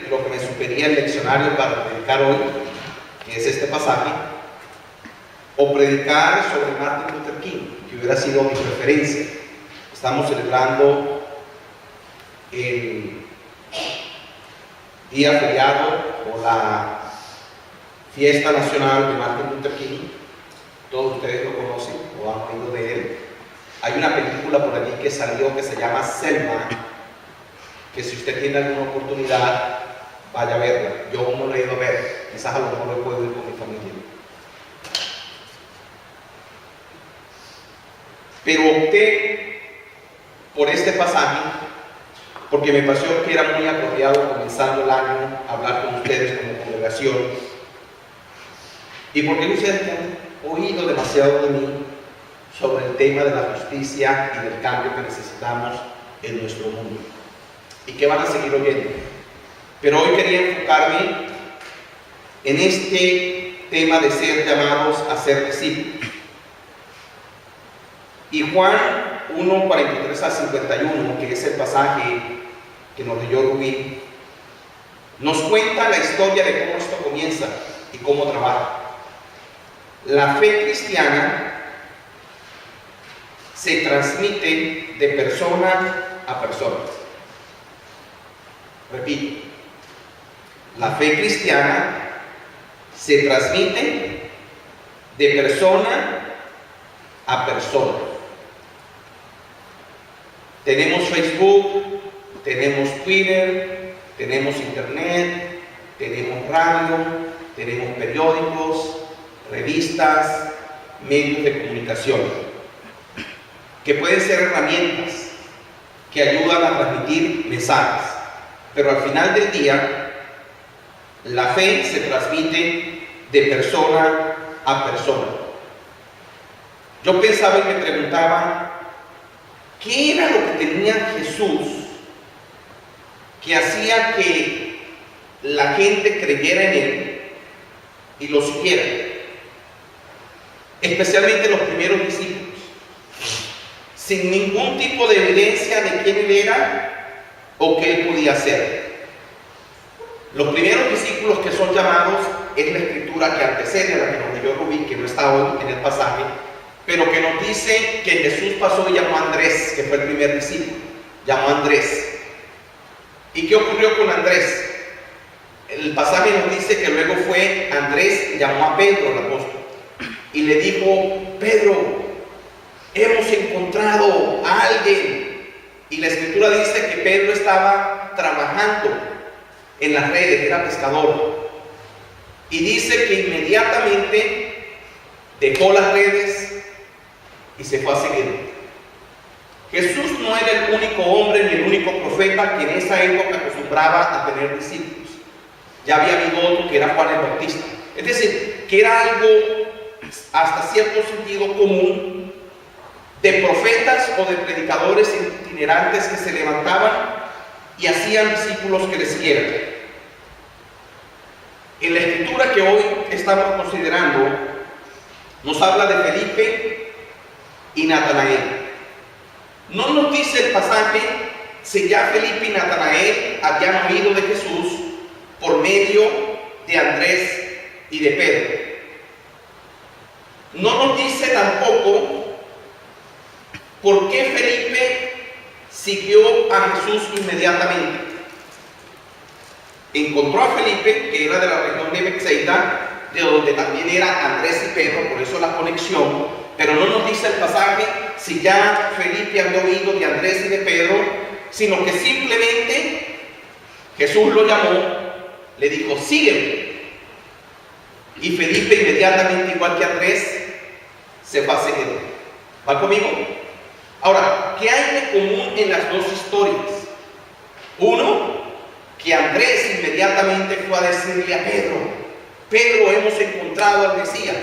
lo que me sugería el leccionario para predicar hoy, que es este pasaje, o predicar sobre Martin Luther King, que hubiera sido mi preferencia. Estamos celebrando el día feriado o la fiesta nacional de Martin Luther King. Todos ustedes lo conocen o han oído de él. Hay una película por allí que salió que se llama Selma, que si usted tiene alguna oportunidad, vaya a verla. Yo aún no la he ido a ver, quizás a lo mejor lo puedo ir con mi familia. Pero opté por este pasaje porque me pareció que era muy apropiado comenzando el año a hablar con ustedes como congregación, y porque ustedes han oído demasiado de mí sobre el tema de la justicia y del cambio que necesitamos en nuestro mundo, y que van a seguir oyendo. Pero hoy quería enfocarme en este tema de ser llamados a ser discípulos. Y Juan 1, 43 al 51, que es el pasaje que nos leyó Rubí, nos cuenta la historia de cómo esto comienza y cómo trabaja. La fe cristiana se transmite de persona a persona. Repito, la fe cristiana se transmite de persona a persona. Tenemos Facebook, tenemos Twitter, tenemos Internet, tenemos radio, tenemos periódicos, revistas, medios de comunicación, que pueden ser herramientas que ayudan a transmitir mensajes, pero al final del día, la fe se transmite de persona a persona. Yo pensaba y me preguntaba, ¿qué era lo que tenía Jesús que hacía que la gente creyera en Él y lo siguiera? Especialmente los primeros discípulos, sin ningún tipo de evidencia de quién Él era o qué Él podía hacer. Los primeros discípulos que son llamados es la escritura que antecede a la que nos leyó Rubí, que no está hoy en el pasaje, pero que nos dice que Jesús pasó y llamó a Andrés, que fue el primer discípulo. Llamó a Andrés. ¿Y qué ocurrió con Andrés? El pasaje nos dice que luego fue Andrés, llamó a Pedro, el apóstol, y le dijo: Pedro, hemos encontrado a alguien. Y la escritura dice que Pedro estaba trabajando en las redes, era pescador. Y dice que inmediatamente dejó las redes y se fue a seguir. Jesús no era el único hombre ni el único profeta que en esa época acostumbraba a tener discípulos. Ya había habido otro, que era Juan el Bautista. Es decir, que era algo hasta cierto sentido común de profetas o de predicadores itinerantes que se levantaban y hacían discípulos que les siguieran. En la escritura que hoy estamos considerando nos habla de Felipe y Natanael. No nos dice el pasaje si ya Felipe y Natanael habían oído de Jesús por medio de Andrés y de Pedro. No nos dice tampoco por qué Felipe siguió a Jesús inmediatamente. Encontró a Felipe, que era de la región de Bethsaida, de donde también era Andrés y Pedro, por eso la conexión, pero no nos dice el pasaje si ya Felipe había oído de Andrés y de Pedro, sino que simplemente Jesús lo llamó, le dijo: sígueme. Y Felipe inmediatamente, igual que Andrés, se va a seguir. ¿Va conmigo? Ahora, ¿qué hay de común en las dos historias? Uno, que Andrés inmediatamente fue a decirle a Pedro: Pedro, hemos encontrado al Mesías.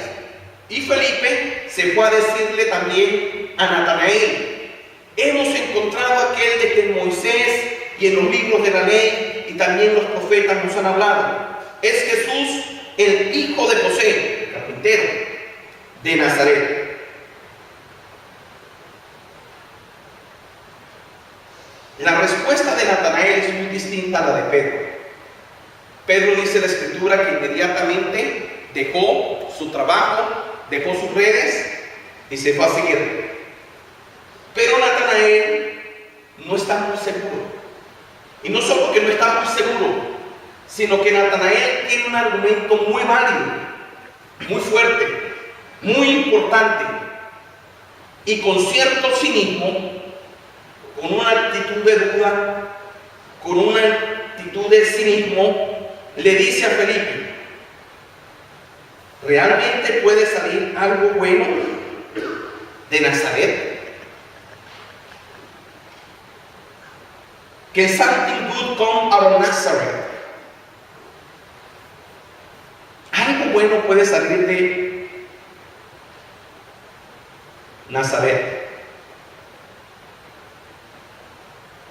Y Felipe se fue a decirle también a Natanael: hemos encontrado a aquel de que Moisés y en los libros de la ley y también los profetas nos han hablado. Es Jesús, el hijo de José, el carpintero de Nazaret. La respuesta de Natanael es muy distinta a la de Pedro. Pedro dice la escritura que inmediatamente dejó su trabajo, dejó sus redes y se fue a seguirlo. Pero Natanael no está muy seguro. Y no solo que no está muy seguro, sino que Natanael tiene un argumento muy válido, muy fuerte, muy importante, y con cierto cinismo, con una actitud de duda, con una actitud de cinismo, le dice a Felipe: ¿realmente puede salir algo bueno de Nazaret? Can something good come out of Nazareth? Algo bueno puede salir de Nazaret.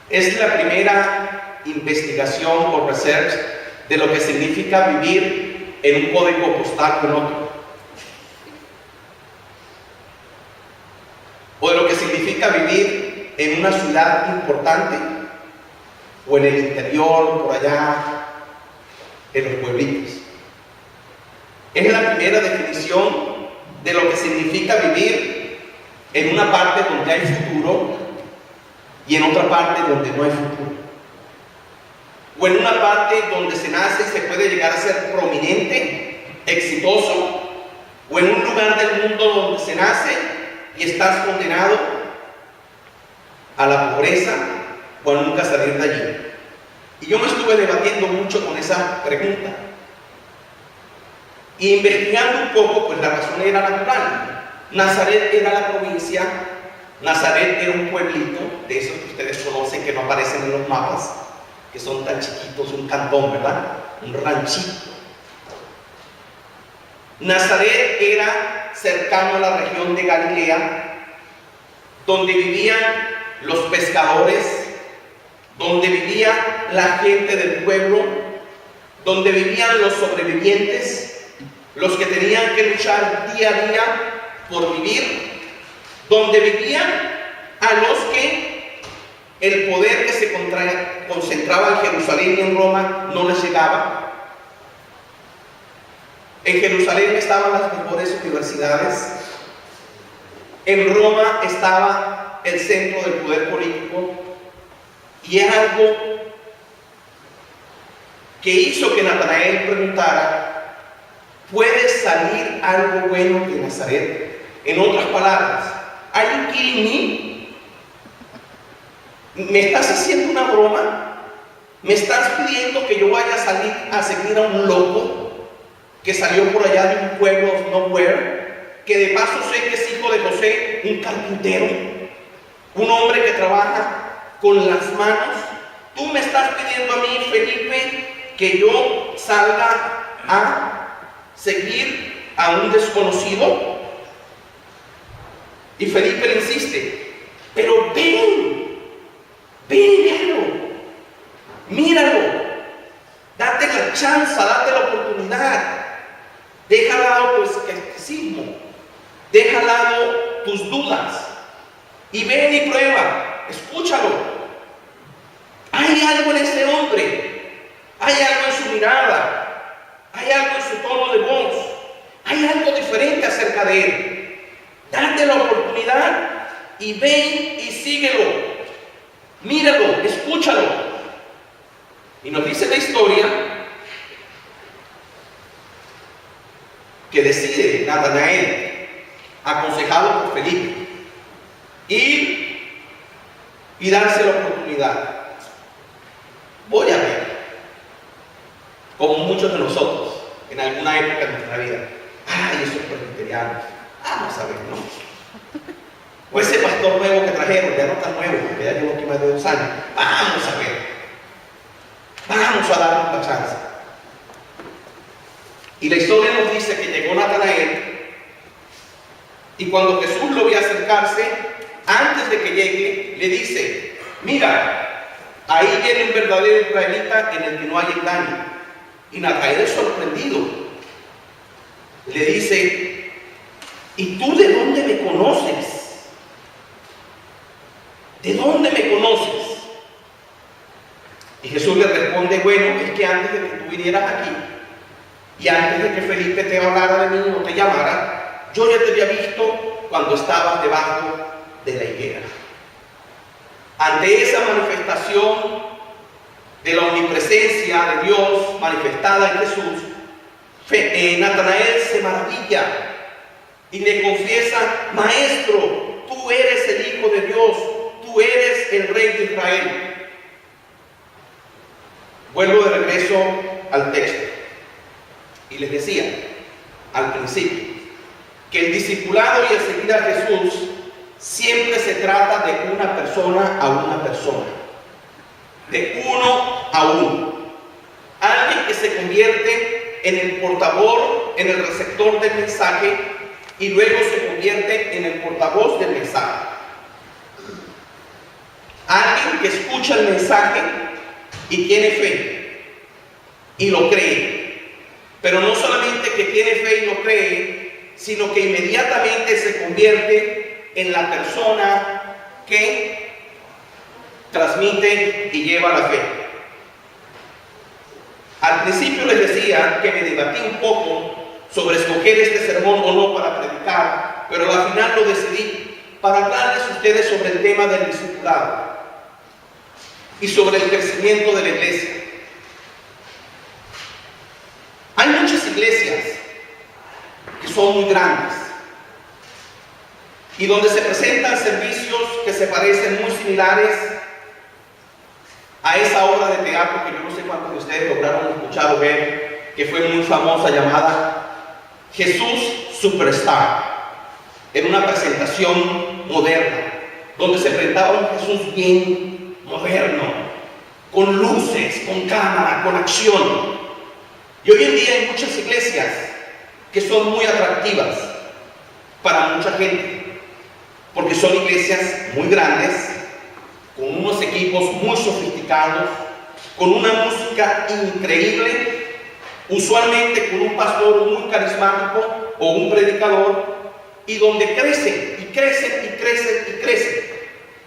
Es la primera investigación o research de lo que significa vivir en un código postal con otro, o de lo que significa vivir en una ciudad importante o en el interior, por allá, en los pueblitos. Es la primera definición de lo que significa vivir en una parte donde hay futuro y en otra parte donde no hay futuro. O en una parte donde se nace y se puede llegar a ser prominente, exitoso, o en un lugar del mundo donde se nace y estás condenado a la pobreza o a nunca salir de allí. Y yo me estuve debatiendo mucho con esa pregunta. Y investigando un poco, pues la razón era natural. Nazaret era la provincia, Nazaret era un pueblito, de esos que ustedes conocen que no aparecen en los mapas, que son tan chiquitos, un cantón, ¿verdad? Un ranchito. Nazaret era cercano a la región de Galilea, donde vivían los pescadores, donde vivía la gente del pueblo, donde vivían los sobrevivientes, los que tenían que luchar día a día por vivir, donde vivían a los que el poder que se concentraba en Jerusalén y en Roma no les llegaba. En Jerusalén estaban las mejores universidades, en Roma estaba el centro del poder político, y es algo que hizo que Natanael preguntara: ¿puede salir algo bueno de Nazaret? En otras palabras, ¿are you kidding me? ¿Me estás haciendo una broma? ¿Me estás pidiendo que yo vaya a salir a seguir a un loco que salió por allá de un pueblo of nowhere, que de paso sé que es hijo de José, un carpintero, un hombre que trabaja con las manos? Tú me estás pidiendo a mí, Felipe, que yo salga a seguir a un desconocido. Y Felipe le insiste: pero ven, míralo, date la chance, date la oportunidad, deja al lado tu escepticismo, deja al lado tus dudas y ven y prueba, escúchalo. Hay algo en ese hombre, hay algo en su mirada, hay algo en su tono de voz, hay algo diferente acerca de él. Date la oportunidad y ven y síguelo, míralo, escúchalo. Y nos dice la historia que decide Natanael, aconsejado por Felipe, ir y darse la oportunidad. Voy a ver, como muchos de nosotros en alguna época de nuestra vida: ay, esos presbiterianos, vamos a ver, ¿no? O ese pastor nuevo que trajeron, ya no tan nuevo, porque ya llevo aquí más de 2 años, vamos a ver, vamos a darnos la chance. Y la historia nos dice que llegó Natanael, y cuando Jesús lo vio acercarse, antes de que llegue, le dice: mira, ahí viene un verdadero israelita en el que no hay engaño. Y Natanael, sorprendido, le dice: ¿y tú de dónde me conoces? ¿De dónde me conoces? Y Y Jesús le responde, bueno, es que antes de que tú vinieras aquí y antes de que Felipe te hablara de mí o te llamara, yo ya te había visto cuando estabas debajo de la higuera. Ante esa manifestación de la omnipresencia de Dios manifestada en Jesús, Natanael se maravilla y le confiesa, Maestro, tú eres el Hijo de Dios, tú eres el Rey de Israel. Vuelvo de regreso al texto y les decía al principio que el discipulado y el seguir a Jesús siempre se trata de una persona a una persona, de uno a uno. Alguien que se convierte en el portavoz, en el receptor del mensaje y luego se convierte en el portavoz del mensaje. Alguien que escucha el mensaje y tiene fe y lo cree, pero no solamente que tiene fe y lo cree, sino que inmediatamente se convierte en la persona que transmite y lleva la fe. Al principio les decía que me debatí un poco sobre escoger este sermón o no para predicar, pero al final lo decidí para hablarles a ustedes sobre el tema del discipulado y sobre el crecimiento de la iglesia. Hay muchas iglesias que son muy grandes y donde se presentan servicios que se parecen muy similares a esa obra de teatro que yo no sé cuántos de ustedes lograron escuchar o ver, que fue muy famosa, llamada Jesús Superstar, en una presentación moderna, donde se presentaba un Jesús bien moderno, con luces, con cámara, con acción. Y hoy en día hay muchas iglesias que son muy atractivas para mucha gente, porque son iglesias muy grandes, con unos equipos muy sofisticados, con una música increíble, usualmente con un pastor muy carismático o un predicador, y donde crecen y crecen y crecen y crecen.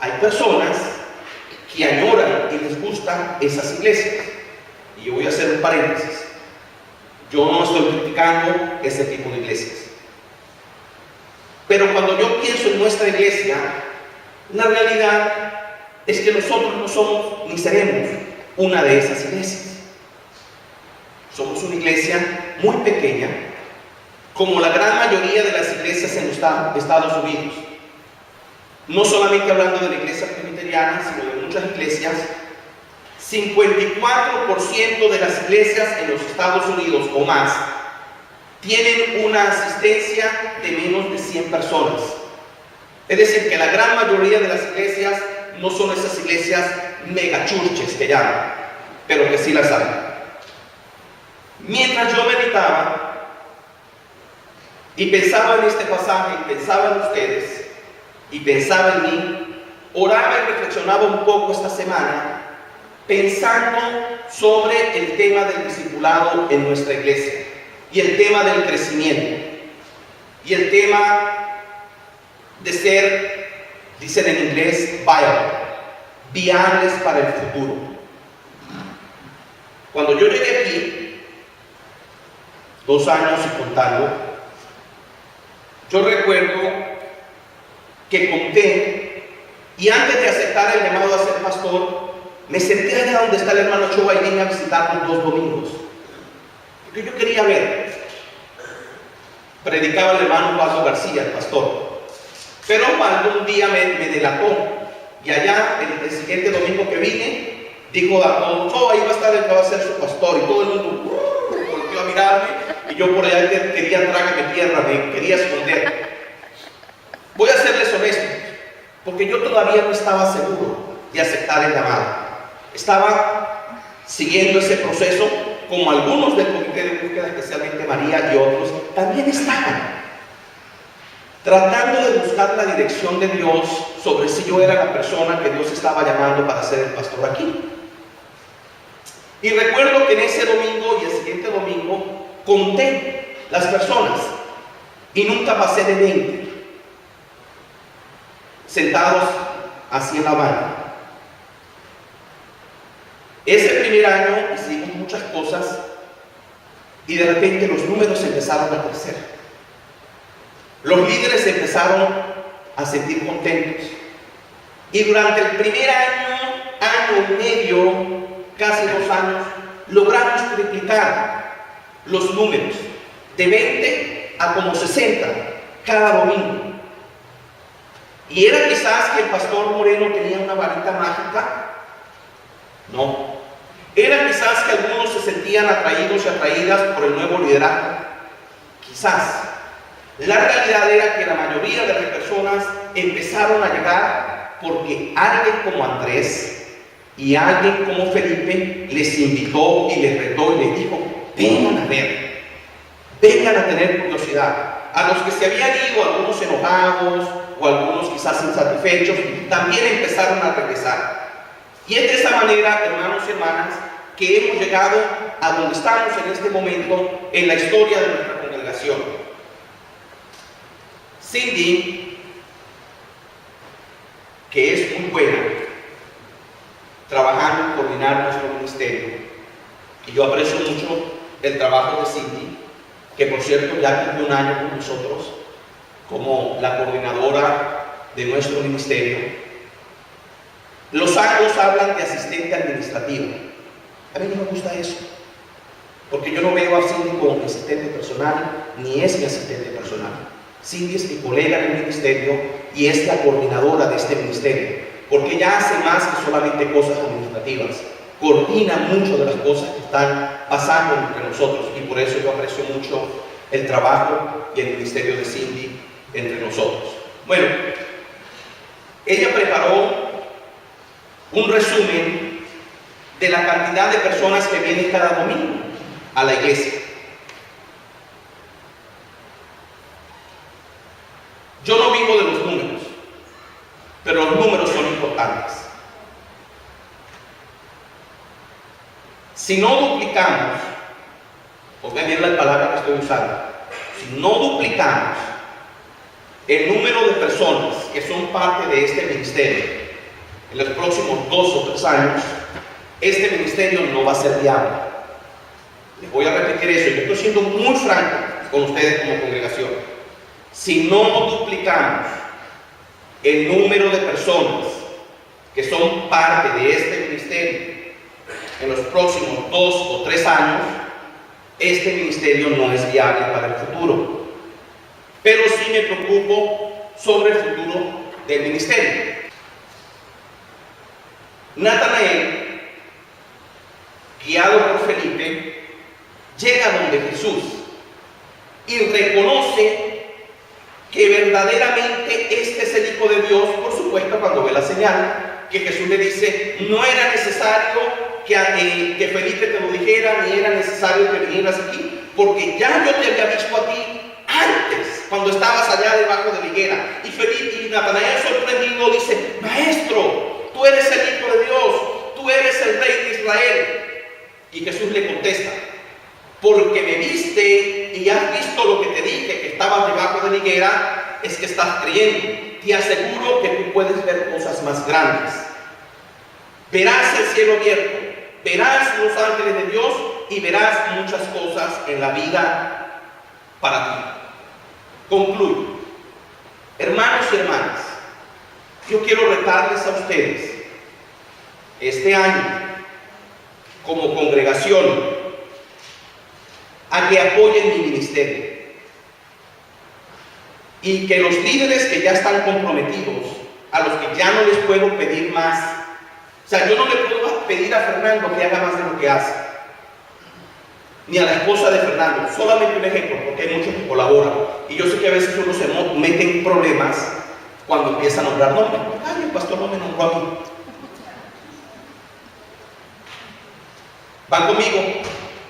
Hay personas que añoran y les gustan esas iglesias. Y yo voy a hacer un paréntesis. Yo no estoy criticando ese tipo de iglesias. Pero cuando yo pienso en nuestra iglesia, la realidad es que nosotros no somos ni seremos una de esas iglesias. Somos una iglesia muy pequeña, como la gran mayoría de las iglesias en Estados Unidos. No solamente hablando de la iglesia presbiteriana, sino de muchas iglesias. 54% de las iglesias en los Estados Unidos o más tienen una asistencia de menos de 100 personas. Es decir, que la gran mayoría de las iglesias no son esas iglesias megachurches que llaman, pero que sí las hay. Mientras yo meditaba y pensaba en este pasaje, y pensaba en ustedes, y pensaba en mí, oraba y reflexionaba un poco esta semana, pensando sobre el tema del discipulado en nuestra iglesia, y el tema del crecimiento, y el tema de ser, dicen en inglés, viables para el futuro. Cuando yo llegué aquí, 2 años y contando, yo recuerdo que conté, y antes de aceptar el llamado a ser pastor, me senté allá donde está el hermano Choa y vine a visitarnos 2 domingos, porque yo quería ver. Predicaba el hermano Pablo García, el pastor, pero Pablo un día me delató, y allá el siguiente domingo que vine, dijo a todos, ahí va a estar el que va a ser su pastor, y todo el mundo volvió a mirarme, y yo por allá quería trágame tierra, me quería esconder. Voy a serles honesto, porque yo todavía no estaba seguro de aceptar el llamado. Estaba siguiendo ese proceso, como algunos del comité de búsqueda, especialmente María y otros, también estaban tratando de buscar la dirección de Dios sobre si yo era la persona que Dios estaba llamando para ser el pastor aquí. Y recuerdo que en ese domingo y el siguiente domingo conté las personas y nunca pasé de 20 sentados así en la mano. Ese primer año hicimos muchas cosas y de repente los números empezaron a crecer. Los líderes empezaron a sentir contentos. Y durante el primer año, año y medio, casi 2 años, logramos triplicar los números de 20 a como 60 cada domingo. ¿Y era quizás que el pastor Moreno tenía una varita mágica? No. ¿Era quizás que algunos se sentían atraídos y atraídas por el nuevo liderazgo? Quizás. La realidad era que la mayoría de las personas empezaron a llegar porque alguien como Andrés y alguien como Felipe les invitó y les retó y les dijo: vengan a ver, vengan a tener curiosidad. A los que se habían ido, algunos enojados o algunos quizás insatisfechos, también empezaron a regresar. Y es de esa manera, hermanos y hermanas, que hemos llegado a donde estamos en este momento en la historia de nuestra congregación. Cindy, que es muy buena trabajando en coordinar nuestro ministerio, y yo aprecio mucho el trabajo de Cindy, que por cierto ya cumplió 1 año con nosotros como la coordinadora de nuestro ministerio. Los ángulos hablan de asistente administrativo. A mí no me gusta eso, porque yo no veo a Cindy como mi asistente personal, ni es mi asistente personal. Cindy es mi colega en el ministerio y es la coordinadora de este ministerio, porque ella hace más que solamente cosas administrativas. Coordina mucho de las cosas que están pasando entre nosotros, y por eso yo aprecio mucho el trabajo y el ministerio de Cindy entre nosotros. Bueno, ella preparó un resumen de la cantidad de personas que vienen cada domingo a la iglesia. Yo no vivo de los números, pero los números son importantes. Si no duplicamos, oigan bien la palabra que estoy usando, si no duplicamos el número de personas que son parte de este ministerio en los próximos 2 o 3 años, este ministerio no va a ser viable. Les voy a repetir eso, y yo estoy siendo muy franco con ustedes como congregación. Si no duplicamos el número de personas que son parte de este ministerio en los próximos 2 o 3 años, este ministerio no es viable para el futuro. Pero sí me preocupo sobre el futuro del ministerio. Natanael, guiado por Felipe, llega donde Jesús y reconoce que verdaderamente este es el Hijo de Dios. Por supuesto, cuando ve la señal, que Jesús le dice: no era necesario que Felipe te lo dijera, ni era necesario que vinieras aquí, porque ya yo te había visto a ti antes, cuando estabas allá debajo de la higuera. Y Felipe y Natanael, sorprendido, dice: maestro, tú eres el Hijo de Dios, tú eres el Rey de Israel. Y Jesús le contesta: porque me viste y has visto lo que te dije, que estabas debajo de la higuera, es que estás creyendo. Te aseguro que tú puedes ver cosas más grandes. Verás el cielo abierto, verás los ángeles de Dios y verás muchas cosas en la vida para ti. Concluyo. Hermanos y hermanas, yo quiero retarles a ustedes este año como congregación a que apoyen mi ministerio, y que los líderes que ya están comprometidos, a los que ya no les puedo pedir más, o sea, yo no le puedo pedir a Fernando que haga más de lo que hace, ni a la esposa de Fernando, solamente un ejemplo, porque hay muchos que colaboran, y yo sé que a veces uno se mete en problemas cuando empieza a nombrar nombres. Ay, el pastor no me nombró a mí. ¿Van conmigo?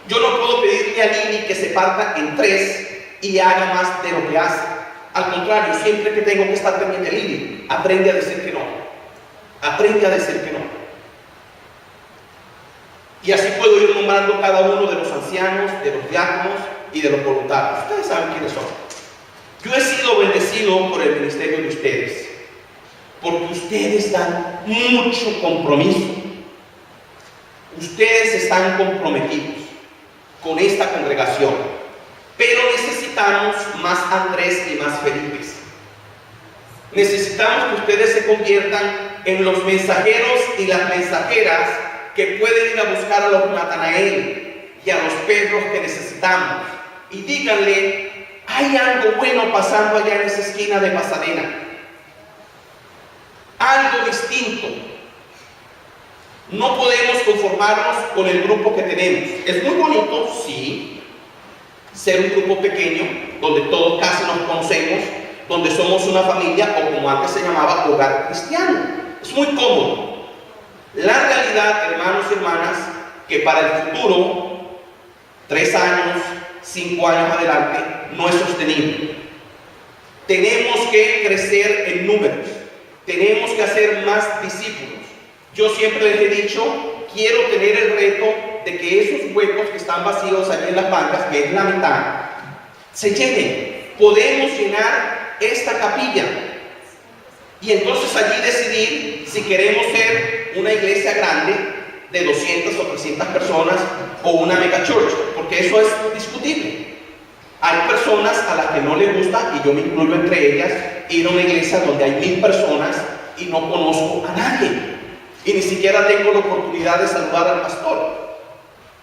Yo no puedo pedirle a Lili que se parta en 3 y haga más de lo que hace. Al contrario, siempre que tengo que estar pendiente, Lili, aprende a decir que no. Aprende a decir que no. Y así puedo ir nombrando cada uno de los ancianos, de los diáconos y de los voluntarios. Ustedes saben quiénes son. Yo he sido bendecido por el ministerio de ustedes, porque ustedes dan mucho compromiso. Ustedes están comprometidos con esta congregación, pero necesitamos más Andrés y más Felipes. Necesitamos que ustedes se conviertan en los mensajeros y las mensajeras que pueden ir a buscar a los Natanael y a los Pedros que necesitamos. Y díganle, hay algo bueno pasando allá en esa esquina de Pasadena. Algo distinto. No podemos conformarnos con el grupo que tenemos. Es muy bonito, sí, ser un grupo pequeño, donde todos casi nos conocemos, donde somos una familia, o como antes se llamaba, hogar cristiano. Es muy cómodo. La realidad, hermanos y hermanas, que para el futuro, 3 años, 5 años adelante, no es sostenible. Tenemos que crecer en números. Tenemos que hacer más discípulos. Yo siempre les he dicho, quiero tener el reto de que esos huecos que están vacíos allí en las bancas, que es la mitad, se llenen. Podemos llenar esta capilla y entonces allí decidir si queremos ser una iglesia grande de 200 o 300 personas o una mega church, porque eso es discutible. Hay personas a las que no les gusta, y yo me incluyo entre ellas, ir a una iglesia donde hay 1000 personas y no conozco a nadie. Y ni siquiera tengo la oportunidad de saludar al pastor.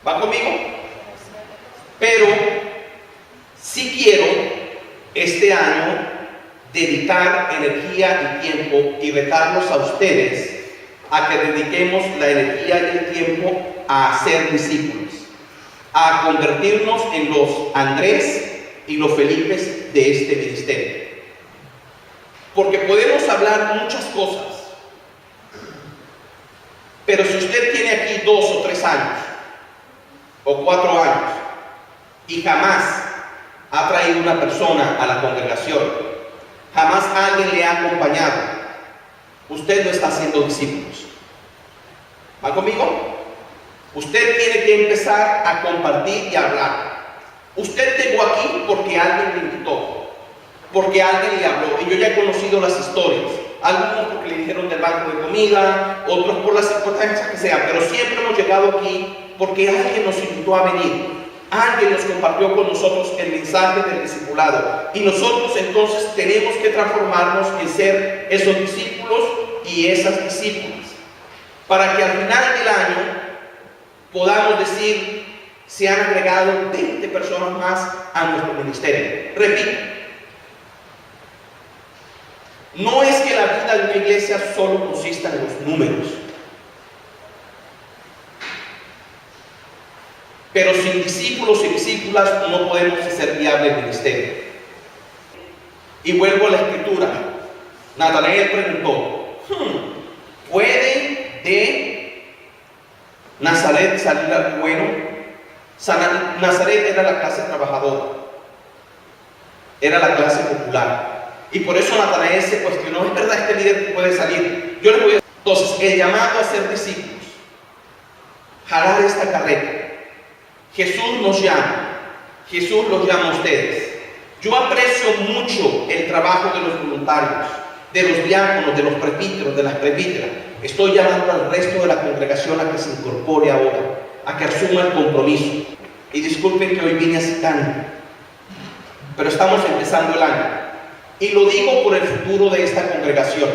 ¿Va conmigo? Pero sí quiero este año dedicar energía y tiempo y retarlos a ustedes a que dediquemos la energía y el tiempo a ser discípulos, a convertirnos en los Andrés y los Felipes de este ministerio. Porque podemos hablar muchas cosas, pero si usted tiene aquí 2 o 3 años, o 4 años, y jamás ha traído una persona a la congregación, jamás alguien le ha acompañado, usted no está haciendo discípulos. ¿Va conmigo? Usted tiene que empezar a compartir y a hablar. Usted llegó aquí porque alguien le invitó, porque alguien le habló, y yo ya he conocido las historias. Algunos porque le dijeron del banco de comida, otros por las circunstancias que sean, pero siempre hemos llegado aquí porque alguien nos invitó a venir, alguien nos compartió con nosotros el mensaje del discipulado, y nosotros entonces tenemos que transformarnos en ser esos discípulos y esas discípulas, para que al final del año podamos decir, se han agregado 20 personas más a nuestro ministerio. Repito, no es que la vida de una iglesia solo consista en los números, pero sin discípulos y discípulas no podemos hacer viable el ministerio. Y vuelvo a la escritura. Natanael preguntó, ¿puede de Nazaret salir algo bueno? Nazaret era la clase trabajadora, era la clase popular. Y por eso Natanael se cuestionó, ¿es verdad este líder puede salir? Yo les voy a decir, entonces, el llamado a ser discípulos, jalar esta carreta. Jesús nos llama, Jesús los llama a ustedes. Yo aprecio mucho el trabajo de los voluntarios, de los diáconos, de los presbíteros, de las presbíteras. Estoy llamando al resto de la congregación a que se incorpore ahora, a que asuma el compromiso. Y disculpen que hoy vine así tan, pero estamos empezando el año. Y lo digo por el futuro de esta congregación,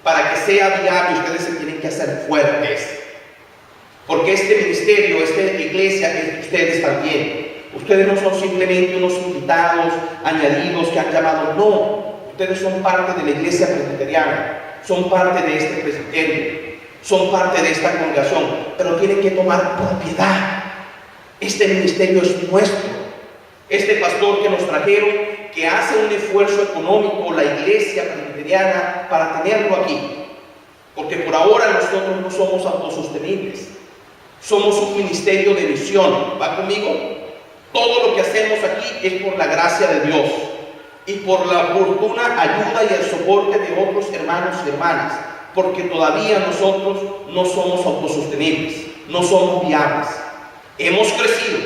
para que sea viable. Ustedes se tienen que hacer fuertes, porque este ministerio, esta iglesia es de ustedes también. Ustedes no son simplemente unos invitados añadidos que han llamado, no, ustedes son parte de la iglesia presbiteriana, son parte de este presbiterio, son parte de esta congregación, pero tienen que tomar propiedad. Este ministerio es nuestro. Este pastor que nos trajeron, que hace un esfuerzo económico, la iglesia presbiteriana, para tenerlo aquí, porque por ahora nosotros no somos autosostenibles, somos un ministerio de misión. ¿Va conmigo? Todo lo que hacemos aquí es por la gracia de Dios y por la oportuna ayuda y el soporte de otros hermanos y hermanas, porque todavía nosotros no somos autosostenibles, no somos viables. Hemos crecido,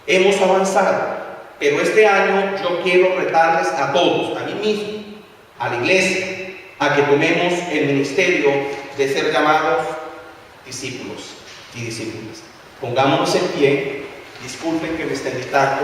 hemos avanzado, pero este año yo quiero retarles a todos, a mí mismo, a la iglesia, a que tomemos el ministerio de ser llamados discípulos. y discípulas. Pongámonos en pie, disculpen que me esté dictando.